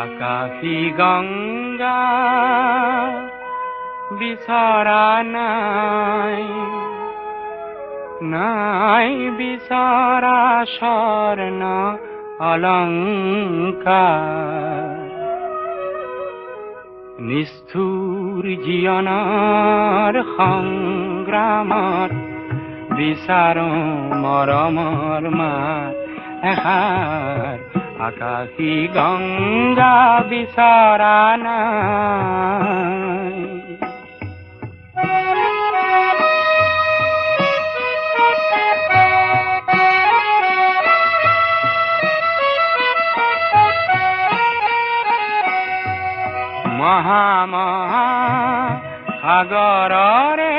আকাশী গঙ্গা বিচৰা নাই, নাই বিচৰা স্বৰ্ণ অলংকাৰ। নিষ্ঠুৰ জীৱনৰ সংগ্ৰামত বিচাৰো মৰমৰ মাত এষাৰ। আকাশী গঙ্গা বিচৰা নাই। মহা মহা সাগৰৰে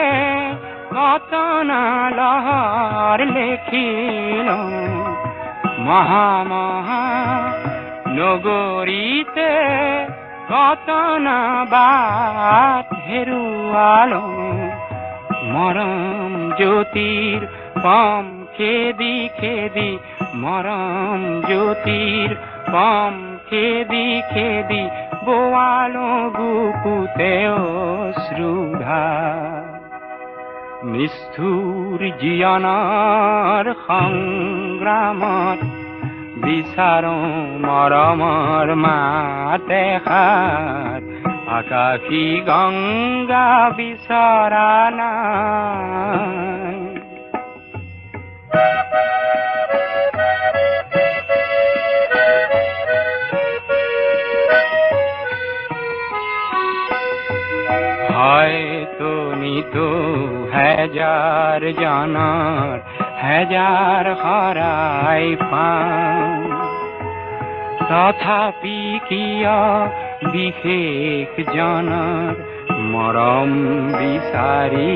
কতন লহৰ লেখিলো, মহা মহা নগৰীতে কতন বাট হেৰুৱালো। মৰম জ্যোতিৰ পম খেদি খেদি, মৰম জ্যোতিৰ পম খেদি খেদি বোৱালো বুকুতে অশ্ৰুধাৰ। নিষ্ঠুৰ জীৱনৰ সংগ্ৰামত বিচাৰো মৰমৰ মাত এষাৰ। আকাশী গঙ্গা বিচৰা নাই। হয়তো নিতো হাজাৰ জনৰ হাজাৰ শৰাই পাওঁ, তথাপি কিয় বিশেষ জনৰ মৰম বিচাৰি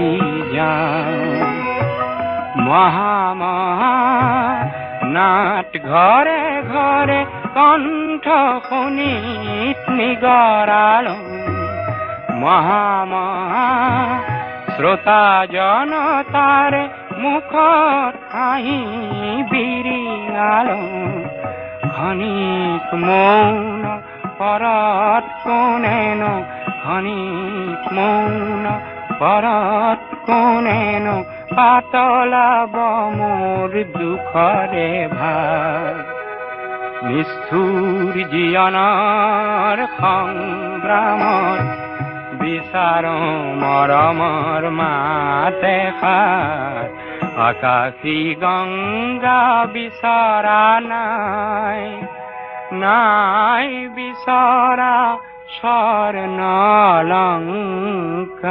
যাওঁ। মহা মহা নাট ঘৰে ঘৰে কণ্ঠ শুনিত নিগৰালো। মহা মহা শ্ৰোতা জনতাৰে মুখত হাঁহি বিৰিঙালো। ক্ষণিক মৌন পৰত কোনেনো, ক্ষণিক মৌন পৰত কোনেনো পাতলাব মোৰ দুখৰে ভাৰ। নিষ্ঠুৰ জীৱনৰ সংগ্ৰামত বিচাৰো মৰমৰ মাত এষাৰ। আকাশী গঙ্গা বিচৰা নাই, নাই বিচৰা স্বৰ্ণ অলংকাৰ।